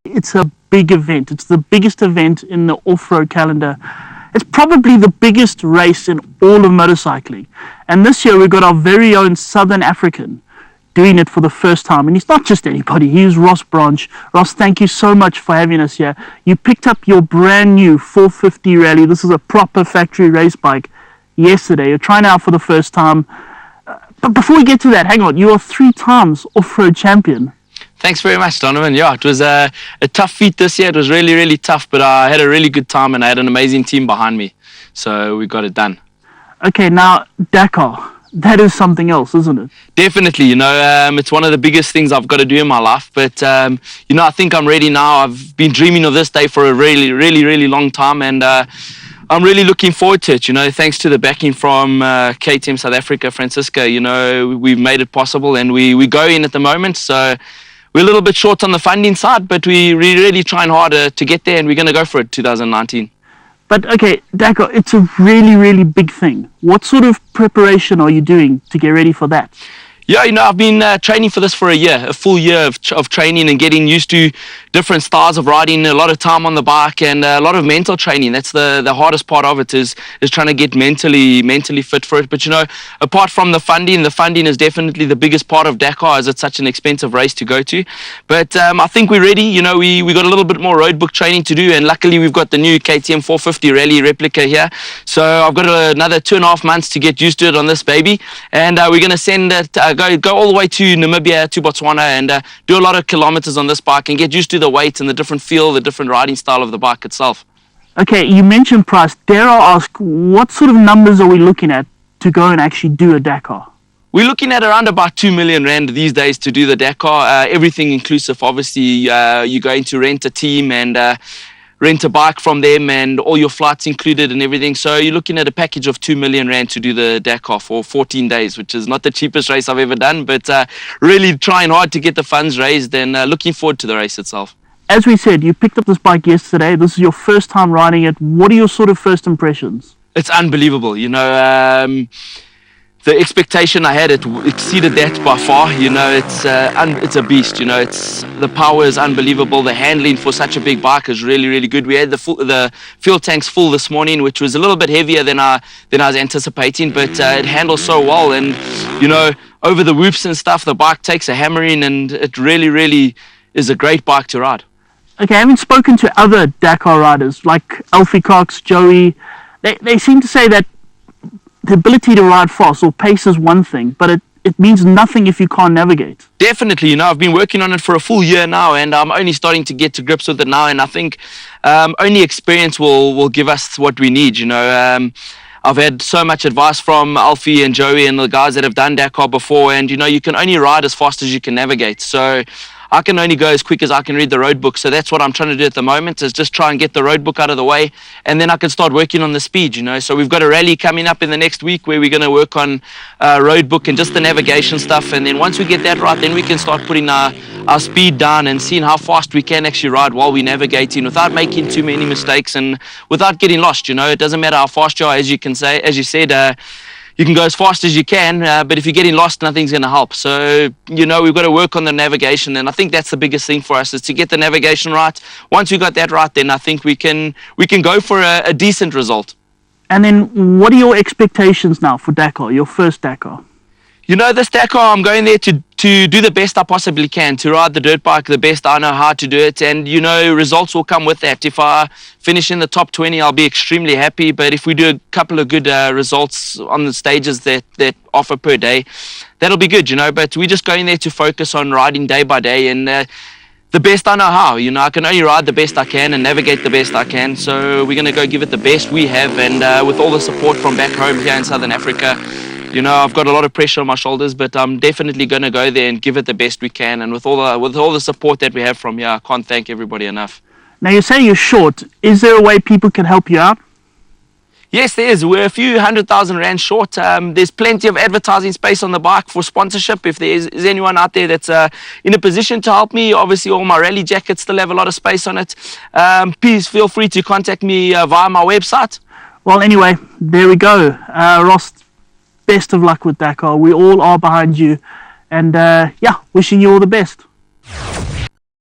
it's a big event. It's the biggest event in the off-road calendar. It's probably the biggest race in all of motorcycling. And this year we've got our very own Southern African doing it for the first time. And he's not just anybody, he's Ross Branch. Ross, thank you so much for having us here. You picked up your brand new 450 Rally. This is a proper factory race bike yesterday. You're trying it out for the first time. But before we get to that, hang on, you are 3 times off-road champion. Thanks very much, Donovan. Yeah, it was a tough feat this year. It was really, really tough, but I had a really good time and I had an amazing team behind me. So we got it done. Okay, now Dakar. That is something else, isn't it? Definitely, it's one of the biggest things I've got to do in my life. But, I think I'm ready now. I've been dreaming of this day for a really, really, really long time. And I'm really looking forward to it, thanks to the backing from KTM South Africa, Francisco. We've made it possible and we're going at the moment. So we're a little bit short on the funding side, but we're really trying harder to get there and we're going to go for it 2019. But okay, Dakar, it's a really, really big thing. What sort of preparation are you doing to get ready for that? Yeah, I've been training for this for a full year of training and getting used to different styles of riding, a lot of time on the bike and a lot of mental training. That's the hardest part of it is trying to get mentally fit for it. But, apart from the funding is definitely the biggest part of Dakar as it's such an expensive race to go to. But I think we're ready. We got a little bit more road book training to do and luckily we've got the new KTM 450 Rally replica here. So I've got another 2.5 months to get used to it on this baby and we're going to send it go all the way to Namibia, to Botswana and do a lot of kilometers on this bike and get used to the weight and the different feel, the different riding style of the bike itself. Okay, you mentioned price. Dare I ask, what sort of numbers are we looking at to go and actually do a Dakar? We're looking at around about 2 million rand these days to do the Dakar, everything inclusive. Obviously, you're going to rent a team and rent a bike from them and all your flights included and everything. So you're looking at a package of 2 million rand to do the Dakar for 14 days, which is not the cheapest race I've ever done, but really trying hard to get the funds raised and looking forward to the race itself. As we said, you picked up this bike yesterday. This is your first time riding it. What are your sort of first impressions? It's unbelievable, the expectation I had, it exceeded that by far. It's a beast. The power is unbelievable. The handling for such a big bike is really, really good. We had the fuel tanks full this morning, which was a little bit heavier than I was anticipating, but it handles so well. And over the whoops and stuff, the bike takes a hammering, and it really, really is a great bike to ride. Okay, having spoken to other Dakar riders like Alfie Cox, Joey, they seem to say that the ability to ride fast or pace is one thing, but it means nothing if you can't navigate. Definitely, I've been working on it for a full year now and I'm only starting to get to grips with it now, and I think only experience will give us what we need. I've had so much advice from Alfie and Joey and the guys that have done Dakar before, and you can only ride as fast as you can navigate. So I can only go as quick as I can read the road book. So that's what I'm trying to do at the moment, is just try and get the road book out of the way, and then I can start working on the speed. So we've got a rally coming up in the next week where we're going to work on road book and just the navigation stuff, and then once we get that right, then we can start putting our speed down and seeing how fast we can actually ride while we're navigating without making too many mistakes and without getting lost. It doesn't matter how fast you are, as you said, you can go as fast as you can, but if you're getting lost, nothing's going to help. So, we've got to work on the navigation, and I think that's the biggest thing for us, is to get the navigation right. Once we got that right, then I think we can go for a decent result. And then what are your expectations now for Dakar, your first Dakar? This Dakar, I'm going there to do the best I possibly can, to ride the dirt bike the best I know how to do it. And, results will come with that. If I finish in the top 20, I'll be extremely happy. But if we do a couple of good results on the stages that offer per day, that'll be good, But we're just going there to focus on riding day by day and the best I know how. I can only ride the best I can and navigate the best I can. So we're going to go give it the best we have. And with all the support from back home here in Southern Africa, I've got a lot of pressure on my shoulders, but I'm definitely going to go there and give it the best we can. And with all the support that we have from here, I can't thank everybody enough. Now, you're saying you're short. Is there a way people can help you out? Yes, there is. We're a few 100,000 rand short. There's plenty of advertising space on the bike for sponsorship. If there is anyone out there that's in a position to help me, obviously all my rally jackets still have a lot of space on it. Please feel free to contact me via my website. Well, anyway, there we go. Ross, best of luck with Dakar. We all are behind you. And wishing you all the best.